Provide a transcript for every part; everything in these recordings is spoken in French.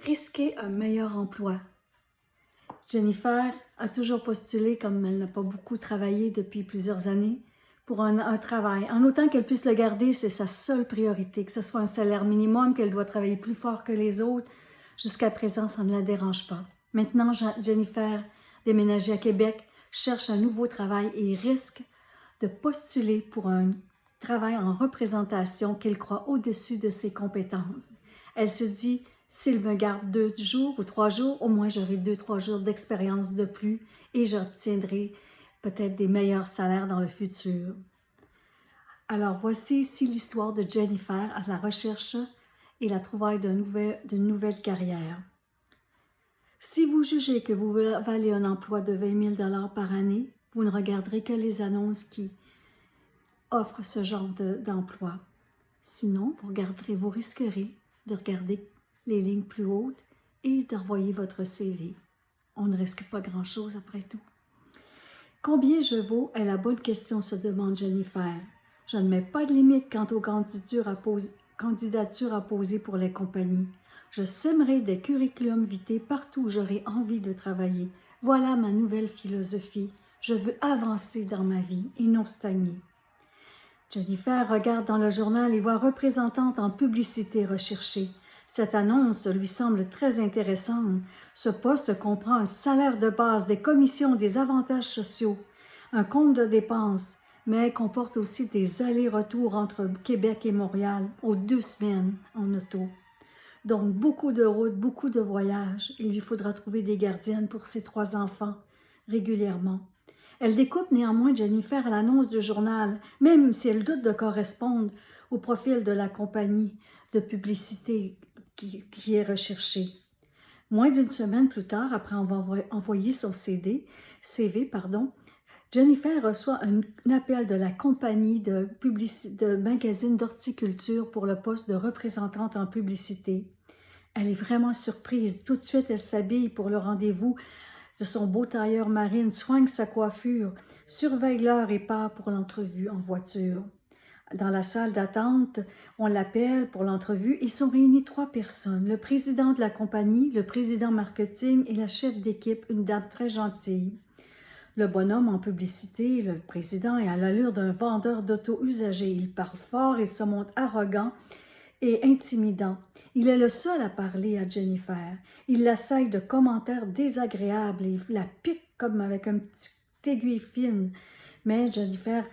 Risquer un meilleur emploi. Jennifer a toujours postulé, comme elle n'a pas beaucoup travaillé depuis plusieurs années, pour un travail. En autant qu'elle puisse le garder, c'est sa seule priorité, que ce soit un salaire minimum, qu'elle doit travailler plus fort que les autres. Jusqu'à présent, ça ne la dérange pas. Maintenant, Jennifer, déménagée à Québec, cherche un nouveau travail et risque de postuler pour un travail en représentation qu'elle croit au-dessus de ses compétences. Elle se dit, s'il me garde 2 jours ou 3 jours, au moins j'aurai 2-3 jours d'expérience de plus et j'obtiendrai peut-être des meilleurs salaires dans le futur. Alors voici ici l'histoire de Jennifer à la recherche et la trouvaille d'une nouvelle carrière. Si vous jugez que vous valez un emploi de 20 000 $ par année, vous ne regarderez que les annonces qui offrent ce genre d'emploi. Sinon, vous risquerez de regarder les lignes plus hautes et d'envoyer votre CV. On ne risque pas grand-chose après tout. Combien je vaux est la bonne question, se demande Jennifer. Je ne mets pas de limite quant aux candidatures à poser pour les compagnies. Je sèmerai des curriculum vitae partout où j'aurai envie de travailler. Voilà ma nouvelle philosophie. Je veux avancer dans ma vie et non stagner. Jennifer regarde dans le journal et voit représentante en publicité recherchée. Cette annonce lui semble très intéressante. Ce poste comprend un salaire de base, des commissions, des avantages sociaux, un compte de dépenses, mais comporte aussi des allers-retours entre Québec et Montréal aux 2 semaines en auto. Donc beaucoup de routes, beaucoup de voyages. Il lui faudra trouver des gardiennes pour ses 3 enfants régulièrement. Elle découpe néanmoins Jennifer à l'annonce du journal, même si elle doute de correspondre au profil de la compagnie de publicité qui est recherchée. Moins d'une semaine plus tard, après avoir envoyé son CV, Jennifer reçoit un appel de la compagnie de magazine d'horticulture pour le poste de représentante en publicité. Elle est vraiment surprise. Tout de suite, elle s'habille pour le rendez-vous de son beau tailleur marine, soigne sa coiffure, surveille l'heure et part pour l'entrevue en voiture. Dans la salle d'attente, on l'appelle pour l'entrevue et sont réunies 3 personnes. Le président de la compagnie, le président marketing et la chef d'équipe, une dame très gentille. Le bonhomme en publicité, le président, est à l'allure d'un vendeur d'auto usagé. Il parle fort et se montre arrogant et intimidant. Il est le seul à parler à Jennifer. Il l'assaille de commentaires désagréables et la pique comme avec une petite aiguille fine. Mais Jennifer,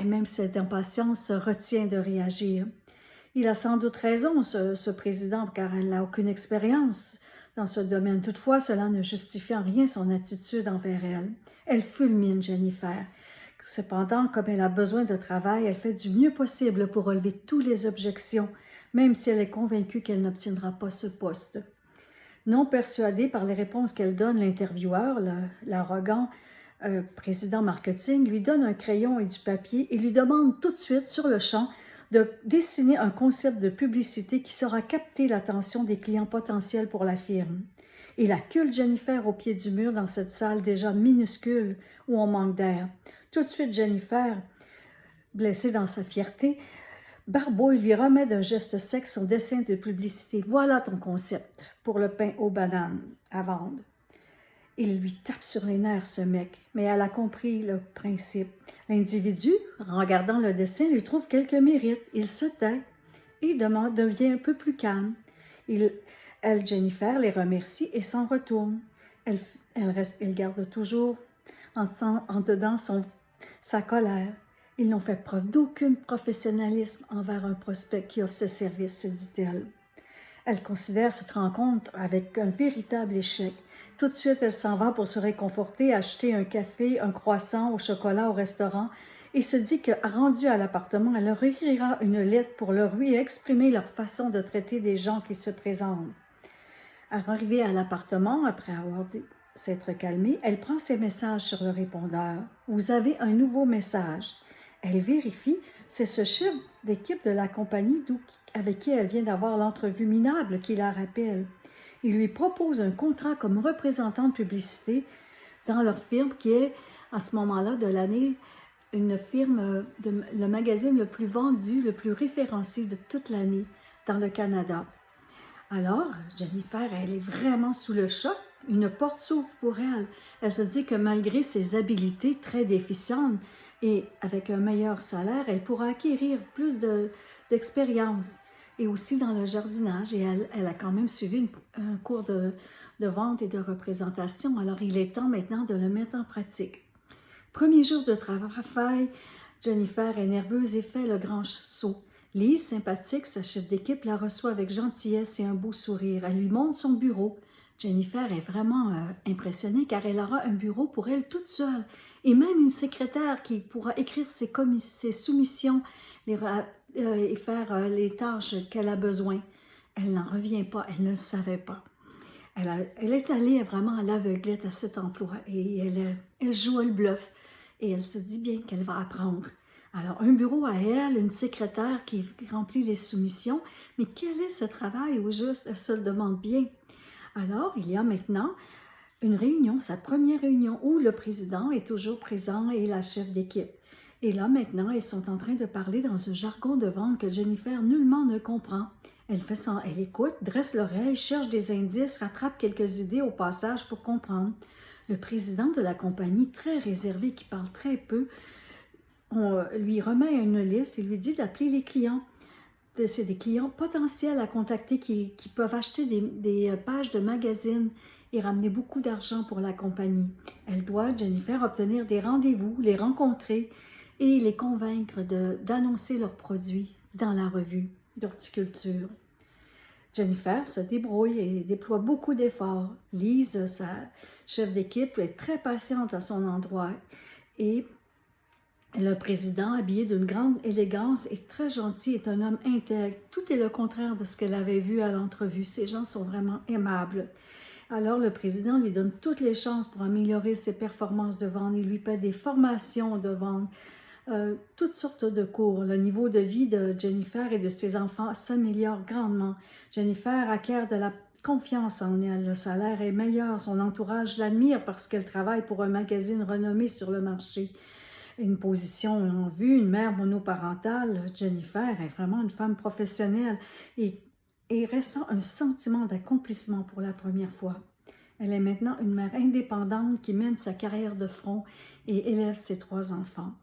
même cette impatience, se retient de réagir. Il a sans doute raison, ce président, car elle n'a aucune expérience dans ce domaine. Toutefois, cela ne justifie en rien son attitude envers elle. Elle fulmine Jennifer. Cependant, comme elle a besoin de travail, elle fait du mieux possible pour relever toutes les objections, même si elle est convaincue qu'elle n'obtiendra pas ce poste. Non persuadée par les réponses qu'elle donne, l'intervieweur, l'arrogant président marketing, lui donne un crayon et du papier et lui demande tout de suite, sur le champ, de dessiner un concept de publicité qui saura capter l'attention des clients potentiels pour la firme. Il accule Jennifer au pied du mur dans cette salle déjà minuscule où on manque d'air. Tout de suite, Jennifer, blessée dans sa fierté, barbouille lui remet d'un geste sec son dessin de publicité. Voilà ton concept pour le pain aux bananes à vendre. Il lui tape sur les nerfs, ce mec, mais elle a compris le principe. L'individu, en regardant le dessin, lui trouve quelques mérites. Il se tait et devient un peu plus calme. Elle, Jennifer, les remercie et s'en retourne. Elle garde toujours en dedans sa colère. Ils n'ont fait preuve d'aucun professionnalisme envers un prospect qui offre ce service, se dit-elle. Elle considère cette rencontre avec un véritable échec. Tout de suite, elle s'en va pour se réconforter, acheter un café, un croissant au chocolat au restaurant et se dit que, rendue à l'appartement, elle leur écrira une lettre pour leur lui exprimer leur façon de traiter des gens qui se présentent. Arrivée à l'appartement, après s'être calmée, elle prend ses messages sur le répondeur. « Vous avez un nouveau message. » Elle vérifie, c'est ce chef d'équipe de la compagnie avec qui elle vient d'avoir l'entrevue minable qui la rappelle. Il lui propose un contrat comme représentant de publicité dans leur firme qui est, à ce moment-là de l'année, une firme, le magazine le plus vendu, le plus référencé de toute l'année dans le Canada. Alors, Jennifer, elle est vraiment sous le choc. Une porte s'ouvre pour elle. Elle se dit que malgré ses habiletés très déficientes et avec un meilleur salaire, elle pourra acquérir d'expérience. Et aussi dans le jardinage. Et elle a quand même suivi un cours de vente et de représentation. Alors, il est temps maintenant de le mettre en pratique. Premier jour de travail, Jennifer est nerveuse et fait le grand saut. Lise, sympathique, sa chef d'équipe, la reçoit avec gentillesse et un beau sourire. Elle lui montre son bureau. Jennifer est vraiment impressionnée car elle aura un bureau pour elle toute seule et même une secrétaire qui pourra écrire ses soumissions et faire les tâches qu'elle a besoin. Elle n'en revient pas, elle ne le savait pas. Elle est allée vraiment à l'aveuglette à cet emploi et elle joue le bluff et elle se dit bien qu'elle va apprendre. Alors, un bureau à elle, une secrétaire qui remplit les soumissions, mais quel est ce travail au juste? Elle se le demande bien. Alors, il y a maintenant une réunion, sa première réunion, où le président est toujours présent et la chef d'équipe. Et là, maintenant, ils sont en train de parler dans un jargon de vente que Jennifer nullement ne comprend. Elle écoute, dresse l'oreille, cherche des indices, rattrape quelques idées au passage pour comprendre. Le président de la compagnie, très réservé, qui parle très peu, on lui remet une liste et lui dit d'appeler les clients. C'est des clients potentiels à contacter qui peuvent acheter des pages de magazines et ramener beaucoup d'argent pour la compagnie. Elle doit, Jennifer, obtenir des rendez-vous, les rencontrer et les convaincre d'annoncer leurs produits dans la revue d'horticulture. Jennifer se débrouille et déploie beaucoup d'efforts. Lise, sa chef d'équipe, est très patiente à son endroit et le président, habillé d'une grande élégance, est très gentil, est un homme intègre. Tout est le contraire de ce qu'elle avait vu à l'entrevue. Ces gens sont vraiment aimables. Alors, le président lui donne toutes les chances pour améliorer ses performances de vente. Il lui paie des formations de vente, toutes sortes de cours. Le niveau de vie de Jennifer et de ses enfants s'améliore grandement. Jennifer acquiert de la confiance en elle. Le salaire est meilleur. Son entourage l'admire parce qu'elle travaille pour un magazine renommé sur le marché. Une position en vue, une mère monoparentale, Jennifer est vraiment une femme professionnelle et ressent un sentiment d'accomplissement pour la première fois. Elle est maintenant une mère indépendante qui mène sa carrière de front et élève ses 3 enfants.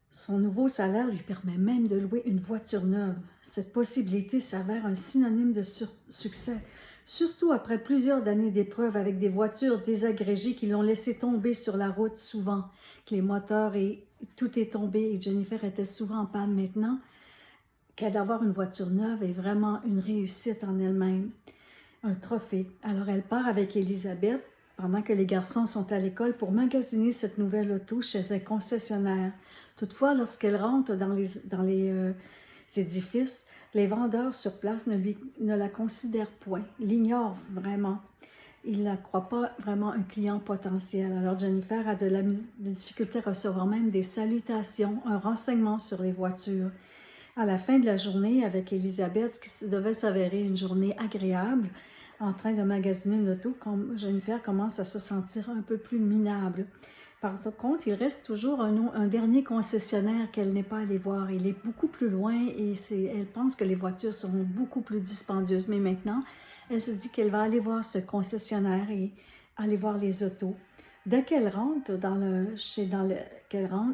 Son nouveau salaire lui permet même de louer une voiture neuve. Cette possibilité s'avère un synonyme de succès, surtout après plusieurs années d'épreuves avec des voitures désagrégées qui l'ont laissé tomber sur la route souvent, que les moteurs et tout est tombé et Jennifer était souvent en panne maintenant, d'avoir une voiture neuve est vraiment une réussite en elle-même, un trophée. Alors elle part avec Elisabeth pendant que les garçons sont à l'école pour magasiner cette nouvelle auto chez un concessionnaire. Toutefois, lorsqu'elle rentre dans les édifices, les vendeurs sur place ne la considèrent point, l'ignorent vraiment. Ils ne croient pas vraiment un client potentiel. Alors Jennifer a des difficultés à recevoir même des salutations, un renseignement sur les voitures. À la fin de la journée, avec Elisabeth, ce qui devait s'avérer une journée agréable, en train de magasiner une auto, Jennifer commence à se sentir un peu plus minable. Par contre, il reste toujours un dernier concessionnaire qu'elle n'est pas allée voir. Il est beaucoup plus loin et elle pense que les voitures seront beaucoup plus dispendieuses. Mais maintenant, elle se dit qu'elle va aller voir ce concessionnaire et aller voir les autos. Dès qu'elle rentre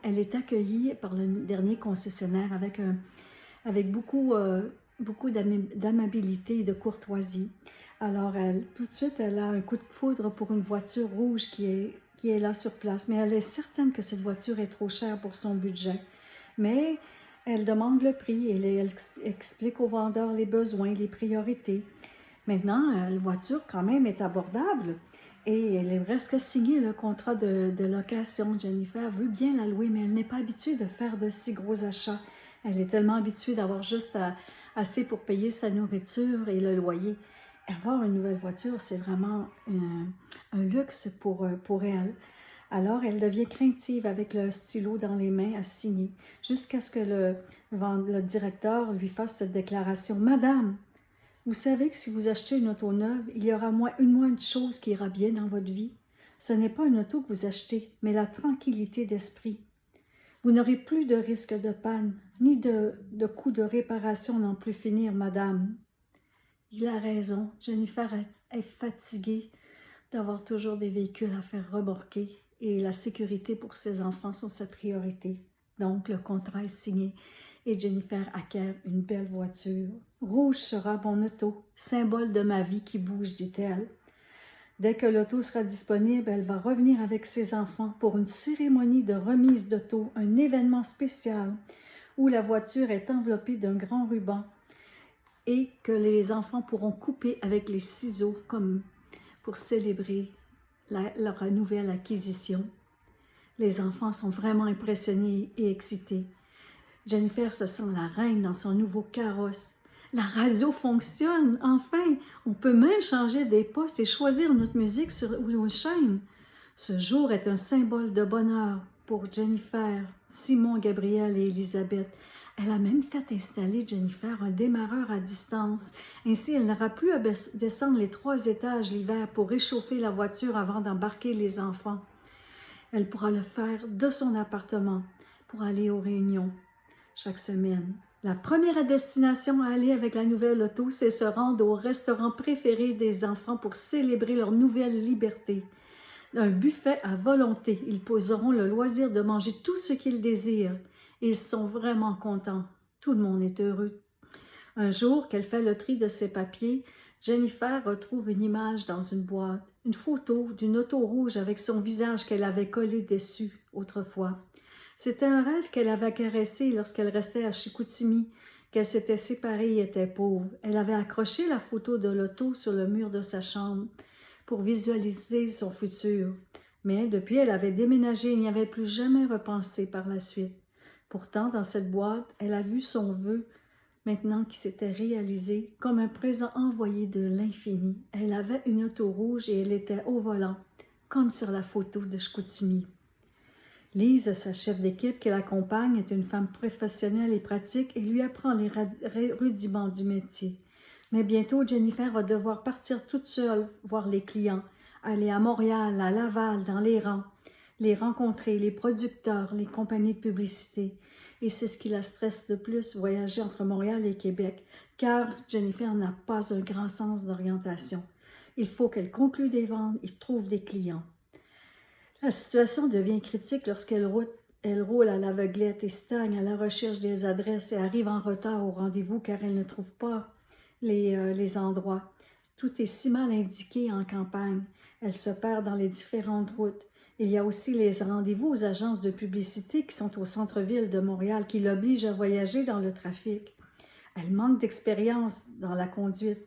elle est accueillie par le dernier concessionnaire avec beaucoup d'amabilité et de courtoisie. Alors, tout de suite, elle a un coup de foudre pour une voiture rouge qui est là sur place. Mais elle est certaine que cette voiture est trop chère pour son budget. Mais elle demande le prix et elle explique au vendeur les besoins, les priorités. Maintenant, la voiture, quand même, est abordable. Et elle est presque signer le contrat de location. Jennifer veut bien la louer, mais elle n'est pas habituée de faire de si gros achats. Elle est tellement habituée d'avoir juste assez pour payer sa nourriture et le loyer. Avoir une nouvelle voiture, c'est vraiment un luxe pour elle. Alors, elle devient craintive avec le stylo dans les mains à signer, jusqu'à ce que le directeur lui fasse cette déclaration. « Madame, vous savez que si vous achetez une auto neuve, il y aura moins de choses qui ira bien dans votre vie. Ce n'est pas une auto que vous achetez, mais la tranquillité d'esprit. Vous n'aurez plus de risque de panne, ni de coûts de réparation n'en plus finir, madame. » Il a raison. Jennifer est fatiguée d'avoir toujours des véhicules à faire remorquer et la sécurité pour ses enfants sont sa priorité. Donc, le contrat est signé et Jennifer acquiert une belle voiture. Rouge sera mon auto, symbole de ma vie qui bouge, dit-elle. Dès que l'auto sera disponible, elle va revenir avec ses enfants pour une cérémonie de remise d'auto, un événement spécial où la voiture est enveloppée d'un grand ruban et que les enfants pourront couper avec les ciseaux comme pour célébrer leur nouvelle acquisition. Les enfants sont vraiment impressionnés et excités. Jennifer se sent la reine dans son nouveau carrosse. La radio fonctionne, enfin! On peut même changer des postes et choisir notre musique sur une chaîne. Ce jour est un symbole de bonheur pour Jennifer, Simon, Gabriel et Elisabeth. Elle a même fait installer Jennifer un démarreur à distance. Ainsi, elle n'aura plus à descendre les 3 étages l'hiver pour réchauffer la voiture avant d'embarquer les enfants. Elle pourra le faire de son appartement pour aller aux réunions chaque semaine. La première destination à aller avec la nouvelle auto, c'est se rendre au restaurant préféré des enfants pour célébrer leur nouvelle liberté. Un buffet à volonté. Ils poseront le loisir de manger tout ce qu'ils désirent. Ils sont vraiment contents. Tout le monde est heureux. Un jour qu'elle fait le tri de ses papiers, Jennifer retrouve une image dans une boîte, une photo d'une auto rouge avec son visage qu'elle avait collé dessus autrefois. C'était un rêve qu'elle avait caressé lorsqu'elle restait à Chicoutimi, qu'elle s'était séparée et était pauvre. Elle avait accroché la photo de l'auto sur le mur de sa chambre pour visualiser son futur. Mais depuis, elle avait déménagé et n'y avait plus jamais repensé par la suite. Pourtant, dans cette boîte, elle a vu son vœu, maintenant qui s'était réalisé, comme un présent envoyé de l'infini. Elle avait une auto rouge et elle était au volant, comme sur la photo de Chicoutimi. Lise, sa chef d'équipe qui l'accompagne, est une femme professionnelle et pratique et lui apprend les rudiments du métier. Mais bientôt, Jennifer va devoir partir toute seule voir les clients, aller à Montréal, à Laval, dans les rangs, les rencontrer, les producteurs, les compagnies de publicité. Et c'est ce qui la stresse le plus, voyager entre Montréal et Québec, car Jennifer n'a pas un grand sens d'orientation. Il faut qu'elle conclue des ventes et trouve des clients. La situation devient critique lorsqu'elle roule à l'aveuglette et stagne à la recherche des adresses et arrive en retard au rendez-vous car elle ne trouve pas les endroits. Tout est si mal indiqué en campagne. Elle se perd dans les différentes routes. Il y a aussi les rendez-vous aux agences de publicité qui sont au centre-ville de Montréal qui l'obligent à voyager dans le trafic. Elle manque d'expérience dans la conduite.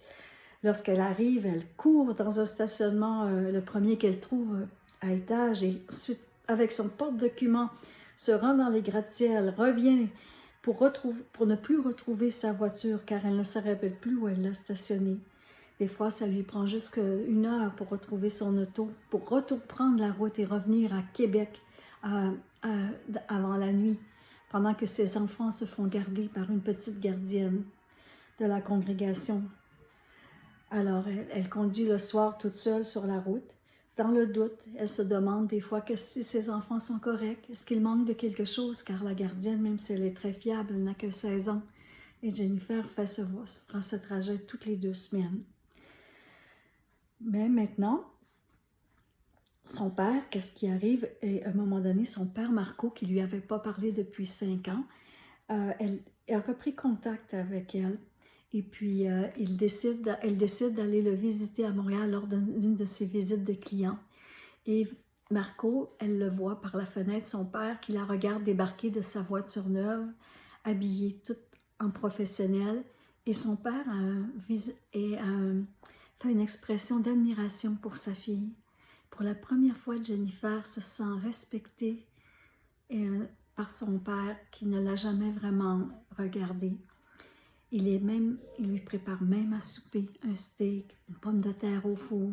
Lorsqu'elle arrive, elle court dans un stationnement, le premier qu'elle trouve à étage, et ensuite, avec son porte-document, se rend dans les gratte-ciels, revient pour ne plus retrouver sa voiture car elle ne se rappelle plus où elle l'a stationnée. Des fois, ça lui prend juste 1 heure pour retrouver son auto, pour prendre la route et revenir à Québec avant la nuit, pendant que ses enfants se font garder par une petite gardienne de la congrégation. Alors, elle conduit le soir toute seule sur la route. Dans le doute, elle se demande des fois si ses enfants sont corrects, est-ce qu'il manque de quelque chose, car la gardienne, même si elle est très fiable, elle n'a que 16 ans. Et Jennifer fera ce trajet toutes les 2 semaines. Mais maintenant, son père, qu'est-ce qui arrive? Et à un moment donné, son père Marco, qui ne lui avait pas parlé depuis 5 ans, elle a repris contact avec elle. Et puis, elle décide d'aller le visiter à Montréal lors d'une de ses visites de clients. Et Marco, elle le voit par la fenêtre, son père, qui la regarde débarquer de sa voiture neuve, habillée toute en professionnel. Et son père fait une expression d'admiration pour sa fille. Pour la première fois, Jennifer se sent respectée par son père, qui ne l'a jamais vraiment regardée. Il lui prépare même à souper un steak, une pomme de terre au four.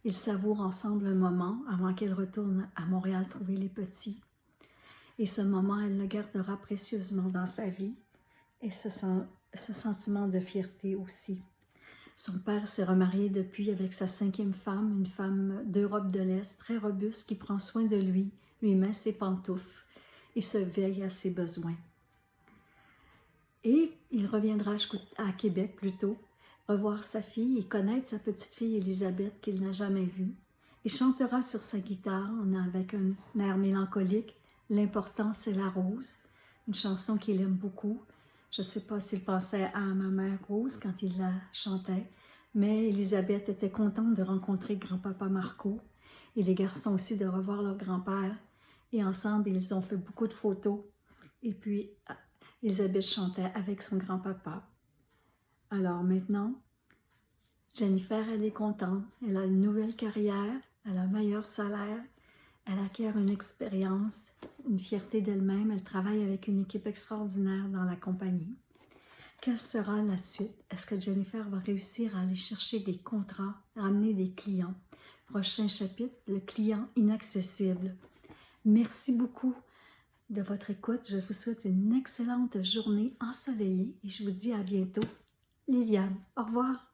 Ils savourent ensemble un moment avant qu'elle retourne à Montréal trouver les petits. Et ce moment, elle le gardera précieusement dans sa vie et ce sentiment de fierté aussi. Son père s'est remarié depuis avec sa 5e femme, une femme d'Europe de l'Est, très robuste, qui prend soin de lui met ses pantoufles et se veille à ses besoins. Et il reviendra à Québec plutôt, revoir sa fille et connaître sa petite fille Élisabeth qu'il n'a jamais vue. Il chantera sur sa guitare avec un air mélancolique « L'important c'est la rose », une chanson qu'il aime beaucoup. Je ne sais pas s'il pensait à ma mère Rose quand il la chantait, mais Élisabeth était contente de rencontrer grand-papa Marco et les garçons aussi de revoir leur grand-père. Et ensemble, ils ont fait beaucoup de photos. Et puis, Élisabeth chantait avec son grand-papa. Alors maintenant, Jennifer, elle est contente. Elle a une nouvelle carrière, elle a un meilleur salaire, elle acquiert une expérience, une fierté d'elle-même. Elle travaille avec une équipe extraordinaire dans la compagnie. Quelle sera la suite? Est-ce que Jennifer va réussir à aller chercher des contrats, à amener des clients? Prochain chapitre, le client inaccessible. Merci beaucoup de votre écoute. Je vous souhaite une excellente journée ensoleillée et je vous dis à bientôt. Liliane, au revoir.